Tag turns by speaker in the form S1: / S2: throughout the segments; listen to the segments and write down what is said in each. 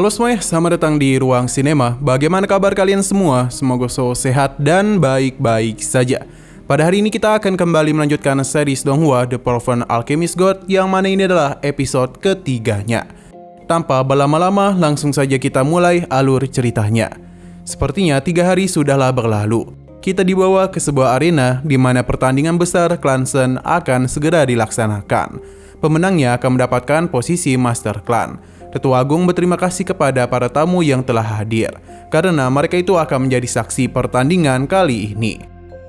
S1: Halo semuanya, selamat datang di Ruang Sinema. Bagaimana kabar kalian semua? Semoga selalu sehat dan baik-baik saja. Pada hari ini kita akan kembali melanjutkan series Donghua The Proven Alchemist God, yang mana ini adalah episode ketiganya. Tanpa berlama-lama, langsung saja kita mulai alur ceritanya. Sepertinya 3 hari sudahlah berlalu. Kita dibawa ke sebuah arena di mana pertandingan besar klan Shen akan segera dilaksanakan. Pemenangnya akan mendapatkan posisi Master Clan. Tetua Agung berterima kasih kepada para tamu yang telah hadir, karena mereka itu akan menjadi saksi pertandingan kali ini.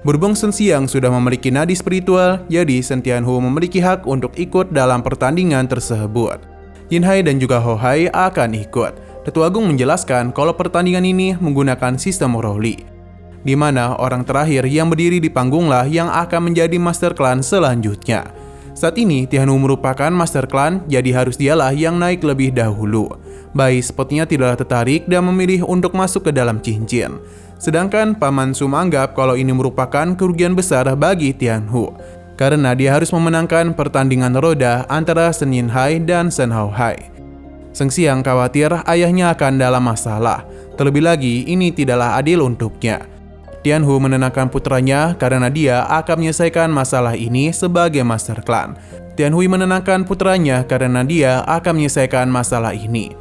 S1: Berhubung Shen Xiang sudah memiliki nadi spiritual, jadi Shen Tianhu memiliki hak untuk ikut dalam pertandingan tersebut. Yin Hai dan juga Hou Hai akan ikut. Tetua Agung menjelaskan kalau pertandingan ini menggunakan sistem Rowli, di mana orang terakhir yang berdiri di panggunglah yang akan menjadi Master Clan selanjutnya. Saat ini Tianhu merupakan Master Clan, jadi harus dialah yang naik lebih dahulu. Bai sepertinya tidaklah tertarik dan memilih untuk masuk ke dalam cincin. Sedangkan Paman Su menganggap kalau ini merupakan kerugian besar bagi Tianhu, karena dia harus memenangkan pertandingan roda antara Shen Yin Hai dan Shen Hou Hai. Shen Xiang khawatir ayahnya akan dalam masalah. Terlebih lagi, ini tidaklah adil untuknya. Tianhu menenangkan putranya karena dia akan menyelesaikan masalah ini sebagai Master Clan. Tianhui menenangkan putranya karena dia akan menyelesaikan masalah ini.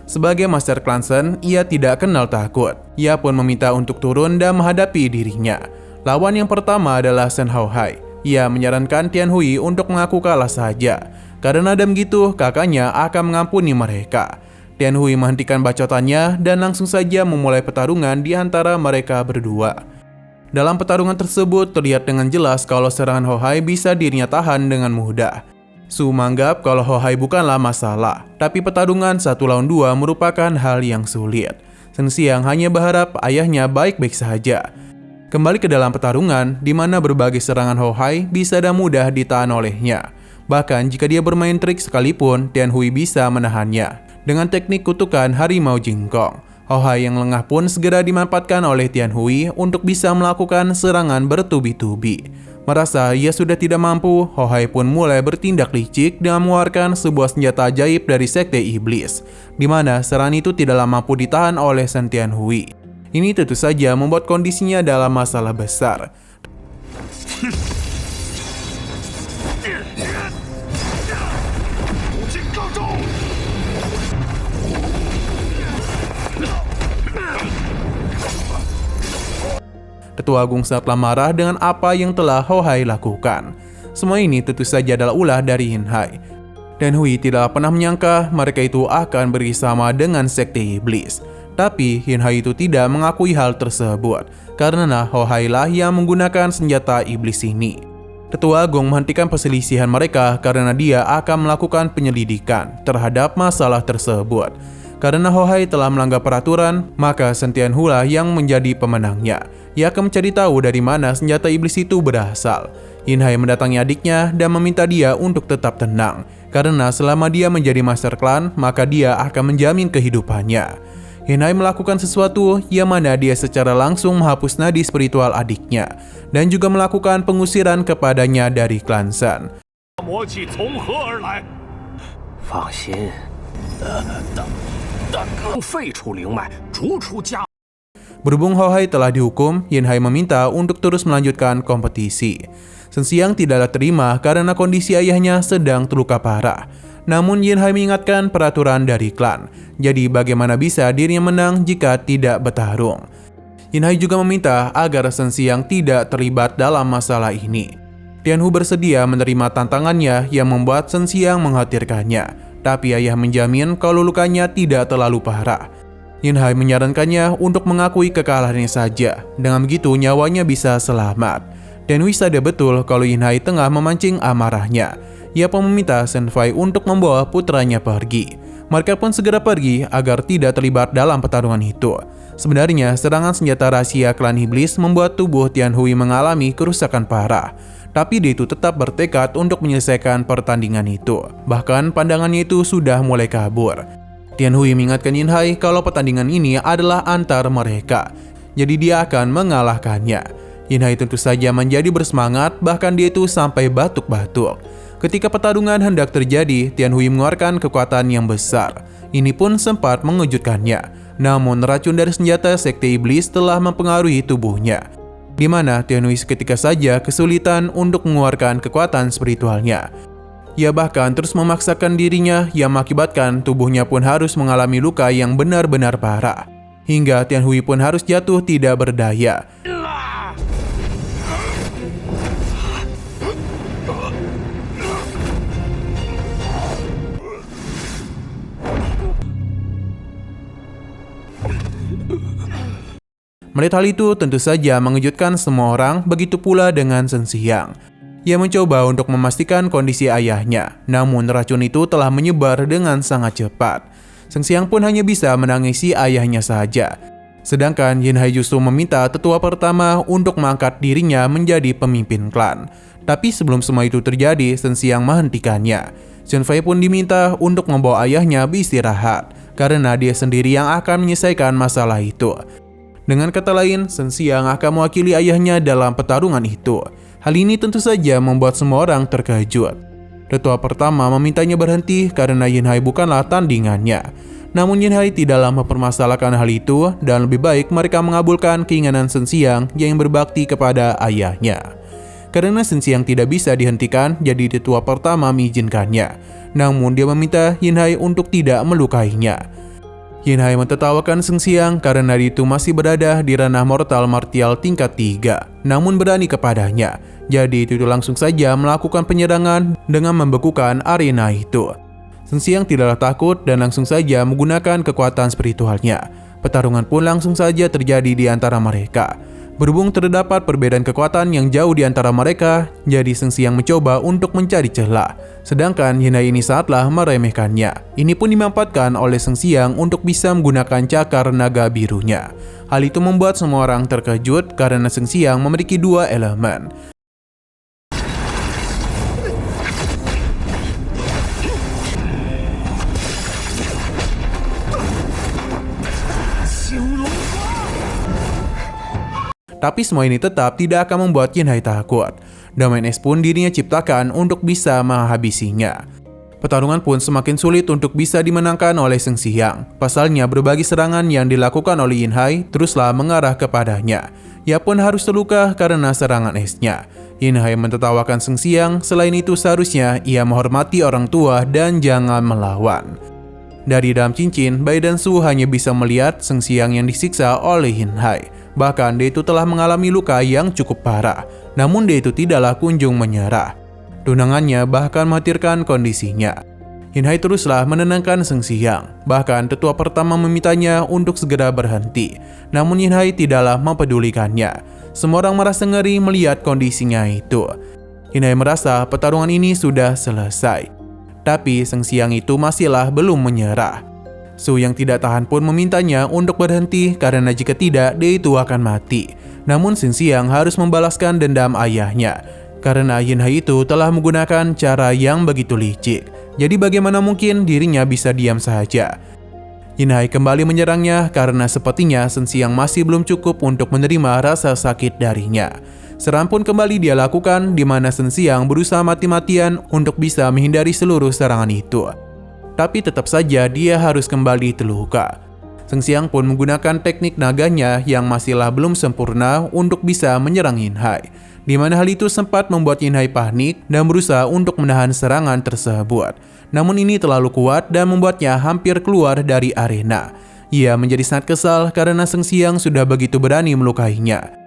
S1: Sebagai Master Clan Shen, ia tidak kenal takut. Ia pun meminta untuk turun dan menghadapi dirinya. Lawan yang pertama adalah Shen Hou Hai. Ia menyarankan Tianhui untuk mengaku kalah saja. Karena ada begitu, kakaknya akan mengampuni mereka. Tianhui menghentikan bacotannya dan langsung saja memulai pertarungan di antara mereka berdua. Dalam pertarungan tersebut terlihat dengan jelas kalau serangan Hou Hai bisa dirinya tahan dengan mudah. Su menganggap kalau Hou Hai bukanlah masalah, tapi pertarungan 1 lawan 2 merupakan hal yang sulit. Shen Xiang hanya berharap ayahnya baik-baik saja. Kembali ke dalam pertarungan, di mana berbagai serangan Hou Hai bisa dan mudah ditahan olehnya. Bahkan jika dia bermain trik sekalipun, Tianhui bisa menahannya dengan teknik kutukan harimau jingkong. Hou Hai yang lengah pun segera dimanfaatkan oleh Tianhui untuk bisa melakukan serangan bertubi-tubi. Merasa ia sudah tidak mampu, Hou Hai pun mulai bertindak licik dengan mengeluarkan sebuah senjata ajaib dari Sekte Iblis, di mana serangan itu tidaklah mampu ditahan oleh Shen Tianhui. Ini tentu saja membuat kondisinya dalam masalah besar. Tetua Agung sangatlah marah dengan apa yang telah Hou Hai lakukan. Semua ini tentu saja adalah ulah dari Yin Hai. Dan Hui tidak pernah menyangka mereka itu akan bersama dengan Sekte Iblis. Tapi Yin Hai itu tidak mengakui hal tersebut, karena Hou Hai lah yang menggunakan senjata iblis ini. Tetua Agung menghentikan perselisihan mereka karena dia akan melakukan penyelidikan terhadap masalah tersebut. Karena Hou Hai telah melanggar peraturan, maka Shen Tianhu lah yang menjadi pemenangnya. Ia akan mencari tahu dari mana senjata iblis itu berasal. Yin Hai mendatangi adiknya dan meminta dia untuk tetap tenang, karena selama dia menjadi Master Clan, maka dia akan menjamin kehidupannya. Yin Hai melakukan sesuatu yang mana dia secara langsung menghapus nadi spiritual adiknya, dan juga melakukan pengusiran kepadanya dari klan Shen. Berhubung Hou Hai telah dihukum, Yin Hai meminta untuk terus melanjutkan kompetisi. Shen Xiang tidaklah terima karena kondisi ayahnya sedang terluka parah. Namun Yin Hai mengingatkan peraturan dari klan, jadi bagaimana bisa dirinya menang jika tidak bertarung. Yin Hai juga meminta agar Shen Xiang tidak terlibat dalam masalah ini. Tianhu bersedia menerima tantangannya yang membuat Shen Xiang mengkhawatirkannya, tapi ayah menjamin kalau lukanya tidak terlalu parah. Yin Hai menyarankannya untuk mengakui kekalahannya saja, dengan begitu nyawanya bisa selamat. Tianhui sadar betul kalau Yin Hai tengah memancing amarahnya. Ia pun meminta Shen Fai untuk membawa putranya pergi. Mereka pun segera pergi agar tidak terlibat dalam pertarungan itu. Sebenarnya serangan senjata rahasia klan iblis membuat tubuh Tianhui mengalami kerusakan parah, tapi dia itu tetap bertekad untuk menyelesaikan pertandingan itu. Bahkan pandangannya itu sudah mulai kabur. Tianhui mengingatkan Yin Hai kalau pertandingan ini adalah antar mereka, jadi dia akan mengalahkannya. Yin Hai tentu saja menjadi bersemangat, bahkan dia itu sampai batuk-batuk. Ketika pertarungan hendak terjadi, Tianhui mengeluarkan kekuatan yang besar. Ini pun sempat mengejutkannya. Namun racun dari senjata Sekte Iblis telah mempengaruhi tubuhnya, di mana Tianhui seketika saja kesulitan untuk mengeluarkan kekuatan spiritualnya. Ia bahkan terus memaksakan dirinya yang mengakibatkan tubuhnya pun harus mengalami luka yang benar-benar parah. Hingga Tianhui pun harus jatuh tidak berdaya. Melihat hal itu tentu saja mengejutkan semua orang, begitu pula dengan Shen Xiang. Ia mencoba untuk memastikan kondisi ayahnya, namun racun itu telah menyebar dengan sangat cepat. Shen Xiang pun hanya bisa menangisi ayahnya saja. Sedangkan Yin Hai justru meminta tetua pertama untuk mengangkat dirinya menjadi pemimpin klan. Tapi sebelum semua itu terjadi, Shen Xiang menghentikannya. Shen Fei pun diminta untuk membawa ayahnya beristirahat, karena dia sendiri yang akan menyelesaikan masalah itu. Dengan kata lain, Shen Xiang akan mewakili ayahnya dalam pertarungan itu. Hal ini tentu saja membuat semua orang terkejut. Tetua pertama memintanya berhenti karena Yin Hai bukanlah tandingannya. Namun Yin Hai tidaklah mempermasalahkan hal itu dan lebih baik mereka mengabulkan keinginan Shen Xiang yang berbakti kepada ayahnya. Karena Shen Xiang tidak bisa dihentikan, jadi tetua pertama mengizinkannya. Namun dia meminta Yin Hai untuk tidak melukainya. Yin Hai mentertawakan Shen Xiang karena dia itu masih berada di ranah mortal martial tingkat 3, namun berani kepadanya. Jadi itu langsung saja melakukan penyerangan dengan membekukan arena itu. Shen Xiang tidaklah takut dan langsung saja menggunakan kekuatan spiritualnya. Pertarungan pun langsung saja terjadi di antara mereka. Berhubung terdapat perbedaan kekuatan yang jauh di antara mereka, jadi Shen Xiang mencoba untuk mencari celah. Sedangkan Yin Hai ini saatlah meremehkannya. Ini pun dimanfaatkan oleh Shen Xiang untuk bisa menggunakan cakar naga birunya. Hal itu membuat semua orang terkejut karena Shen Xiang memiliki dua elemen. Tapi semua ini tetap tidak akan membuat Yin Hai takut. Domain Es pun dirinya ciptakan untuk bisa menghabisinya. Pertarungan pun semakin sulit untuk bisa dimenangkan oleh Shen Xiang. Pasalnya berbagai serangan yang dilakukan oleh Yin Hai teruslah mengarah kepadanya. Ia pun harus terluka karena serangan esnya. Yin Hai mentertawakan Shen Xiang, selain itu seharusnya ia menghormati orang tua dan jangan melawan. Dari dalam cincin, Bai dan Su hanya bisa melihat Shen Xiang yang disiksa oleh Yin Hai. Bahkan dia itu telah mengalami luka yang cukup parah, namun dia itu tidaklah kunjung menyerah. Tunangannya bahkan mengkhawatirkan kondisinya. Yin Hai teruslah menenangkan Shen Xiang, bahkan tetua pertama memintanya untuk segera berhenti. Namun Yin Hai tidaklah mempedulikannya. Semua orang merasa ngeri melihat kondisinya itu. Yin Hai merasa pertarungan ini sudah selesai. Tapi Shen Xiang itu masihlah belum menyerah. Su yang tidak tahan pun memintanya untuk berhenti karena jika tidak dia itu akan mati. Namun Shen Xiang harus membalaskan dendam ayahnya karena Yin Hai itu telah menggunakan cara yang begitu licik. Jadi bagaimana mungkin dirinya bisa diam saja? Yin Hai kembali menyerangnya karena sepertinya Shen Xiang masih belum cukup untuk menerima rasa sakit darinya. Serangan pun kembali dia lakukan di mana Shen Xiang berusaha mati-matian untuk bisa menghindari seluruh serangan itu. Tapi tetap saja dia harus kembali terluka. Shen Xiang pun menggunakan teknik naganya yang masihlah belum sempurna untuk bisa menyerang Yin Hai, di mana hal itu sempat membuat Yin Hai panik dan berusaha untuk menahan serangan tersebut. Namun ini terlalu kuat dan membuatnya hampir keluar dari arena. Ia menjadi sangat kesal karena Shen Xiang sudah begitu berani melukainya.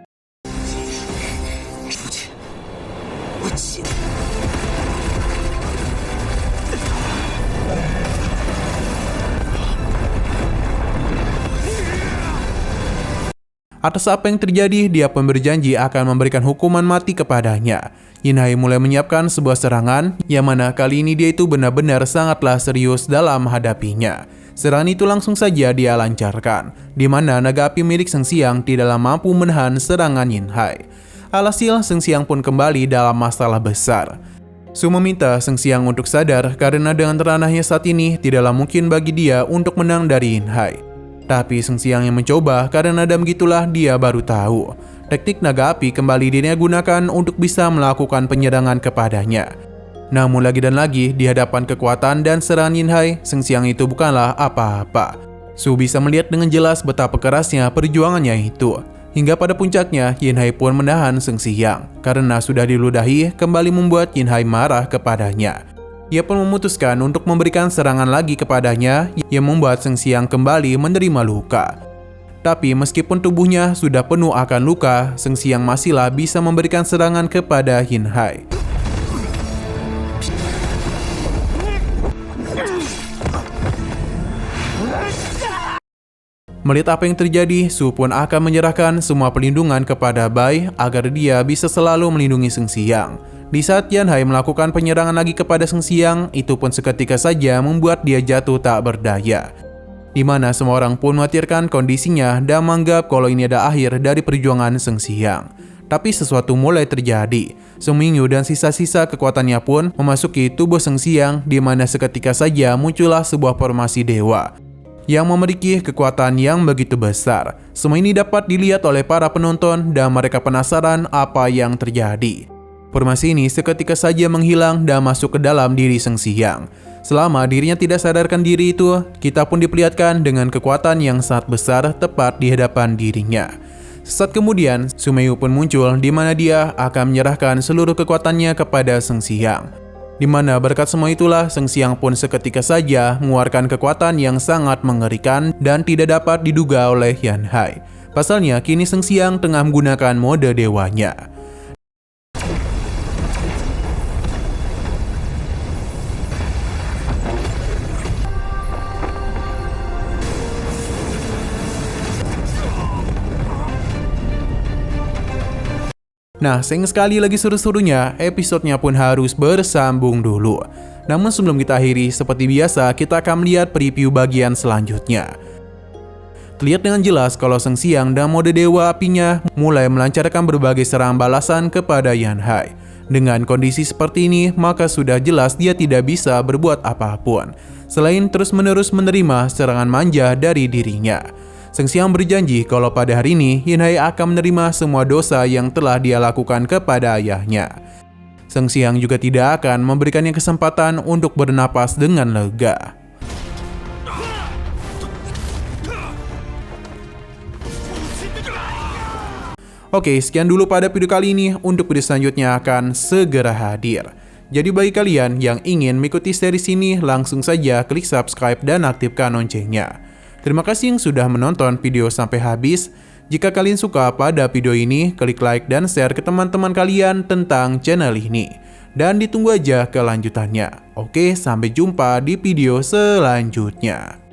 S1: Atas apa yang terjadi, dia pun berjanji akan memberikan hukuman mati kepadanya. Yin Hai mulai menyiapkan sebuah serangan, yang mana kali ini dia itu benar-benar sangatlah serius dalam menghadapinya. Serangan itu langsung saja dia lancarkan, di mana naga api milik Shen Xiang tidaklah mampu menahan serangan Yin Hai. Alhasil, Shen Xiang pun kembali dalam masalah besar. Su meminta Shen Xiang untuk sadar karena dengan ranahnya saat ini tidaklah mungkin bagi dia untuk menang dari Yin Hai. Tapi Shen Xiang yang mencoba karena dam gitulah dia baru tahu. Teknik naga api kembali dirinya gunakan untuk bisa melakukan penyerangan kepadanya. Namun lagi dan lagi, di hadapan kekuatan dan serangan Yin Hai, Seng Siang itu bukanlah apa-apa. Su bisa melihat dengan jelas betapa kerasnya perjuangannya itu. Hingga pada puncaknya, Yin Hai pun menahan Seng Siang. Karena sudah diludahi, kembali membuat Yin Hai marah kepadanya. Ia pun memutuskan untuk memberikan serangan lagi kepadanya, yang membuat Seng Siang kembali menerima luka. Tapi meskipun tubuhnya sudah penuh akan luka, Seng Siang masihlah bisa memberikan serangan kepada Yin Hai. Melihat apa yang terjadi, Su pun akan menyerahkan semua perlindungan kepada Bai agar dia bisa selalu melindungi Seng Siang. Di saat Yan Hai melakukan penyerangan lagi kepada Seng Siang, itu pun seketika saja membuat dia jatuh tak berdaya. Di mana semua orang pun mengkhawatirkan kondisinya dan menganggap kalau ini ada akhir dari perjuangan Seng Siang. Tapi sesuatu mulai terjadi. Sung Mingyu dan sisa-sisa kekuatannya pun memasuki tubuh Seng Siang, di mana seketika saja muncullah sebuah formasi dewa yang memiliki kekuatan yang begitu besar. Semua ini dapat dilihat oleh para penonton dan mereka penasaran apa yang terjadi. Formasi ini seketika saja menghilang dan masuk ke dalam diri Seng Siang. Selama dirinya tidak sadarkan diri itu, kita pun diperlihatkan dengan kekuatan yang sangat besar tepat di hadapan dirinya. Sesaat kemudian, Sumeyu pun muncul di mana dia akan menyerahkan seluruh kekuatannya kepada Seng Siang. Di mana berkat semua itulah Seng Siang pun seketika saja mengeluarkan kekuatan yang sangat mengerikan dan tidak dapat diduga oleh Yan Hai. Pasalnya kini Seng Siang tengah menggunakan mode dewanya. Nah, sayang sekali lagi seru-serunya, episodenya pun harus bersambung dulu. Namun sebelum kita akhiri, seperti biasa, kita akan melihat preview bagian selanjutnya. Terlihat dengan jelas kalau Seng Siang dan mode dewa apinya mulai melancarkan berbagai serangan balasan kepada Yan Hai. Dengan kondisi seperti ini, maka sudah jelas dia tidak bisa berbuat apapun, selain terus-menerus menerima serangan manja dari dirinya. Seng Siang berjanji kalau pada hari ini Yin Hai akan menerima semua dosa yang telah dia lakukan kepada ayahnya. Seng Siang juga tidak akan memberikannya kesempatan untuk bernapas dengan lega. Oke, sekian dulu pada video kali ini. Untuk video selanjutnya akan segera hadir. Jadi bagi kalian yang ingin mengikuti series ini, langsung saja klik subscribe dan aktifkan loncengnya. Terima kasih yang sudah menonton video sampai habis. Jika kalian suka pada video ini, klik like dan share ke teman-teman kalian tentang channel ini. Dan ditunggu aja kelanjutannya. Oke, sampai jumpa di video selanjutnya.